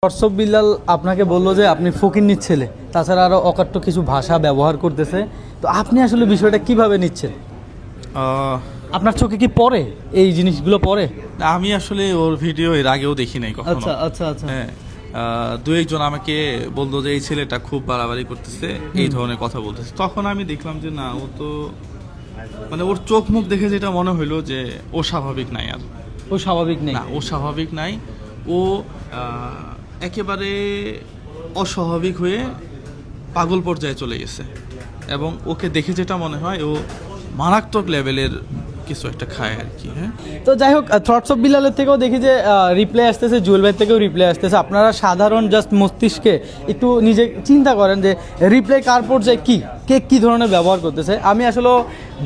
WhatsApp Billal আপনাকে বললো যে আপনি ফকিন্নির ছেলে, তাছাড়া আরও অকাট্য কিছু ভাষা ব্যবহার করতেছে। তো আপনি আসলে বিষয়টা কিভাবে নিচ্ছেন? আপনার চোখে কি পড়ে এই জিনিসগুলো পড়ে? আমি আসলে ওর ভিডিও এর আগেও দেখি নাই কখনো। আচ্ছা আচ্ছা আচ্ছা। হ্যাঁ, দু একজন আমাকে বললো যে এই ছেলেটা খুব বাড়াবাড়ি করতেছে, এই ধরনের কথা বলতেছে। তখন আমি দেখলাম যে না, ও তো মানে ওর চোখ মুখ দেখে যেটা মনে হইলো যে ও স্বাভাবিক নাই। আর ও স্বাভাবিক নেই? না, ও স্বাভাবিক নাই। ও একেবারে অস্বাভাবিক হয়ে পাগল পর্যায়ে চলে গেছে, এবং ওকে দেখে যেটা মনে হয় ও মারাত্মক লেভেলের কিছু একটা খায় আর কি। হ্যাঁ, তো যাই হোক, থটস অফ বিল্লালের থেকেও দেখি যে রিপ্লাই আসতেছে, জুয়েল ভাইয়ের থেকেও রিপ্লাই আসতেছে। আপনারা সাধারণ জাস্ট মস্তিষ্কে একটু নিজে চিন্তা করেন যে রিপ্লাই কার পর্যায়ে কী, কে কী ধরনের ব্যবহার করতেছে। আমি আসলে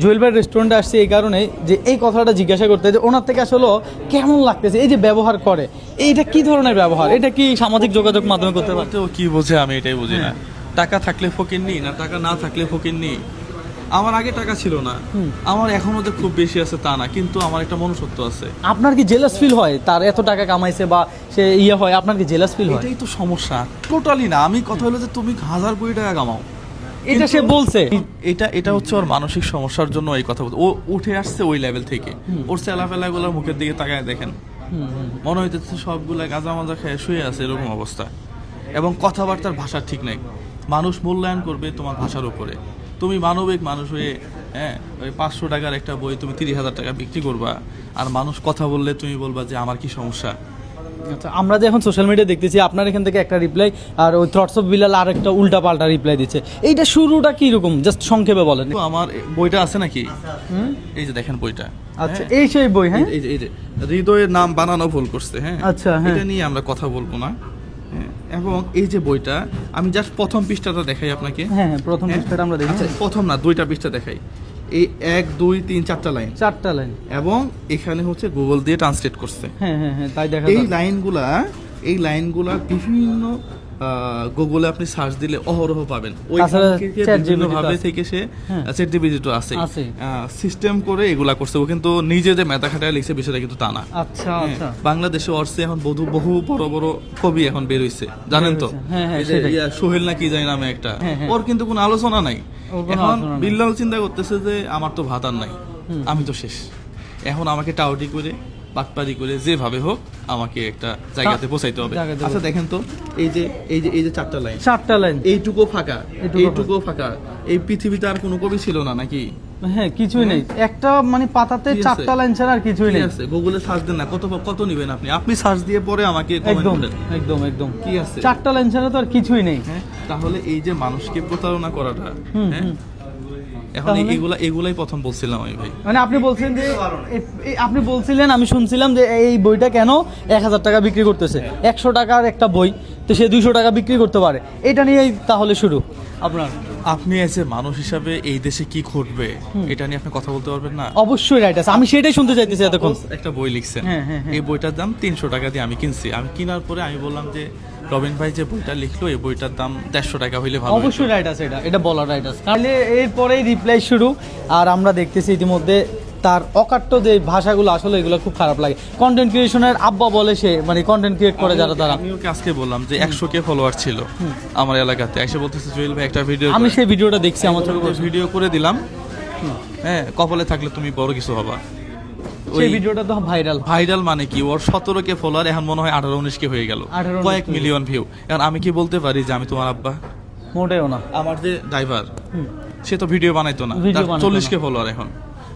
জুয়েল ভাইয়ের রেস্টুরেন্টে আসছি এই কারণে যে এই কথাটা জিজ্ঞাসা করতে, যে ওনার থেকে আসলে কেমন লাগতেছে এই যে ব্যবহার করে, এইটা কী ধরনের ব্যবহার, এটা কি সামাজিক যোগাযোগ মাধ্যমে করতে পারতে? ও কি বোঝে আমি এটাই বুঝি না। টাকা থাকলে ফকিন্নি, না টাকা না থাকলে ফকিন্নি। আমার আগে টাকা ছিল না, আমার এখনো যে খুব বেশি আছে তা না, কিন্তু আমার একটা মনুষ্যত্ব আছে। আপনার কি জেলাস ফিল হয় তার এত টাকা কামাইছে বা সে ইয়ে হয়, আপনার কি জেলাস ফিল হয়? এটাই তো সমস্যা, টোটালি না। আমি কথা হলো যে তুমি 1000 কোটি টাকা কামাও, এটা সে বলছে। এটা হচ্ছে ওর মানসিক সমস্যার জন্য এই কথা বলতে। ও উঠে আসছে ওই লেভেল থেকে। ওর চেলাফেলাগুলোর মুখের দিকে তাকায় দেখেন, মনে হইতেছে সবগুলা গাঁজা মাজা খেয়ে শুয়ে আছে, এরকম অবস্থা। এবং কথাবার্তার ভাষা ঠিক নাই। মানুষ মূল্যায়ন করবে তোমার ভাষার উপরে। তুমি মানবিক মানুষ হয়ে, হ্যাঁ, ওই 500 টাকার একটা বই তুমি 30,000 টাকা বিক্রি করবা, আর মানুষ কথা বললে তুমি বলবা যে আমার কি সমস্যা। আচ্ছা, আমরা যে এখন সোশ্যাল মিডিয়া দেখতেছি, আপনার এখান থেকে একটা রিপ্লাই আর ওই থটস অফ বিল্লাল আর একটা উল্টা পাল্টা রিপ্লাই দিচ্ছে, এইটা শুরুটা কি রকম জাস্ট সংক্ষেপে বলেন। তো আমার বইটা আছে নাকি, এই যে দেখেন বইটা। আচ্ছা, এই সেই বই? হ্যাঁ, এই যে হৃদয়ের নাম বানানো ভুল করছে। হ্যাঁ, আচ্ছা, হ্যাঁ, এটা নিয়ে আমরা কথা বলবো না। এবং এই যে বইটা, আমি জাস্ট প্রথম পৃষ্ঠাটা দেখাই আপনাকে। হ্যাঁ, প্রথম পৃষ্ঠাটা আমরা দেখি। আচ্ছা, প্রথম না, 2টা পৃষ্ঠা দেখাই। এই 1 2 3 4টা লাইন, 4টা লাইন, এবং এখানে হচ্ছে গুগল দিয়ে ট্রান্সলেট করছে। হ্যাঁ হ্যাঁ হ্যাঁ, তাই দেখা। এই লাইনগুলা বিভিন্ন গুগলে আপনি সার্চ দিলে অহরহ পাবেন। ওই ভাবে থেকে সে চ্যাটজিপিটি আছে সিস্টেম করে এগুলা করছে। ও কিন্তু নিজে যে মেধা খাটায় লিখছে বিষয়টা কিন্তু তা না। আচ্ছা আচ্ছা। বাংলাদেশে অর্থে এখন বহু বড় বড় কবি এখন বের হইছে, জানেন তো? সোহেল না কি জানি নামে একটা, ওর কিন্তু কোনো আলোচনা নাই। এখন বিল্লাল চিন্তা করতেছে যে আমার তো ভাত আর নাই, আমি তো শেষ। এখন আমাকে টাউটি করে বাটপারি করে যেভাবে হোক আমাকে একটা জায়গাতে পৌঁছাইতে হবে। আচ্ছা দেখেন তো, এই যে 4টা লাইন, এইটুকু ফাঁকা। এই পৃথিবীতে আর কোনো কবি ছিল না নাকি? হ্যাঁ, কিছুই নেই। একটা মানে পাতাতে 4টা লাইন ছাড়া আর কিছুই নেই। আছে গুগলে সার্চ দেন না, কত নেবেন আপনি সার্চ দিয়ে পরে আমাকে একদম কি আছে, 4টা লাইন ছাড়া তো আর কিছুই নেই। হ্যাঁ, তাহলে এই যে মানুষকে প্রতারণা করাটা, হ্যাঁ, এখন এগুলাই প্রথম বলছিলাম আমি ভাই। মানে আপনি বলছিলেন, আমি শুনছিলাম যে এই বইটা কেন 1000 টাকা বিক্রি করতেছে, 100 টাকার একটা বই তো সে 200 টাকা বিক্রি করতে পারে। এটা নিয়েই তাহলে শুরু আপনার। আপনি এজ এ মানুষ হিসাবে এই দেশে কি ঘটবে এটা নিয়ে আপনি কথা বলতে পারবেন না? অবশ্যই রাইট আছে, আমি সেটাই শুনতে চাইতেছি এতক্ষণ। একটা বই লিখছেন, এই বইটার দাম 300 টাকা দিয়ে আমি কিনছি। আমি কেনার পরে আমি বললাম যে রবিন ভাই যে বইটা লিখলো এই বইটার দাম 150 টাকা হইলে ভালো। অবশ্যই রাইট আছে, এটা বলার রাইট আছে। তাহলে এরপরেই রিপ্লাই শুরু, আর আমরা দেখতেছি ইতিমধ্যে তার অকাট্য যে ভাষাগুলো, আসলে এগুলো খুব খারাপ লাগে। কন্টেন্ট ক্রিয়েশনের আব্বা বলে সে, মানে কন্টেন্ট ক্রিয়েট করে যারা তারা। আমি ওকে আজকে বললাম যে 100K ফলোয়ার ছিল আমার এলাকাতে, এসে বলতেছে জুয়েল ভাই একটা ভিডিও। আমি সেই ভিডিওটা দেখছি, আমার চোখে ভিডিও করে দিলাম। হ্যাঁ, কপালে থাকলে তুমি বড় কিছু হবা। ওই ভিডিওটা তো ভাইরাল মানে কি, ওর 17K ফলোয়ার এখন মনে হয় 18-19K হয়ে গেল, কয়েক মিলিয়ন ভিউ। এখন আমি কি বলতে পারি যে আমি তোমার আব্বা? মোটেও না। আমার যে ড্রাইভার, সে তো ভিডিও বানাইতো না, 40K ফলোয়ার। এখন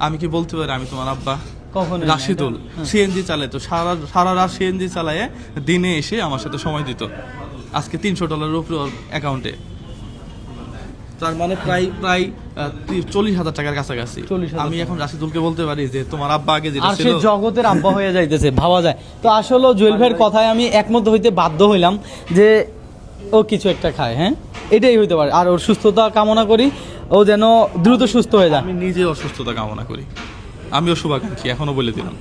আমি কি বলতে পারি আমি তোমার আব্বা? কখনো। রাশিদুল সিএনজি চালাইতো, সারা রাত সিএনজি চালায়, দিনে এসে আমার সাথে সময় দিত। আজকে $300 উপরে ওর অ্যাকাউন্টে, তার মানে প্রায় 40,000 টাকার কাছাকাছি। আমি এখন রাশিদুলকে বলতে পারি যে তোমার আব্বা আগে যেটা ছিল, সে জগতের আব্বা হয়ে যাইতেছে, ভাবা যায়। তো আসলে জুয়েল ভাইয়ের কথায় আমি একমত হইতে বাধ্য হইলাম যে ও কিছু একটা খায়। হ্যাঁ, এটাই হইতে পারে। আর ওর সুস্থতা কামনা করি, ও যেন দ্রুত সুস্থ হয়ে যায়। আমি নিজে অসুস্থতা কামনা করি, আমিও শুভাকাঙ্ক্ষী, এখনো বলে দিলাম।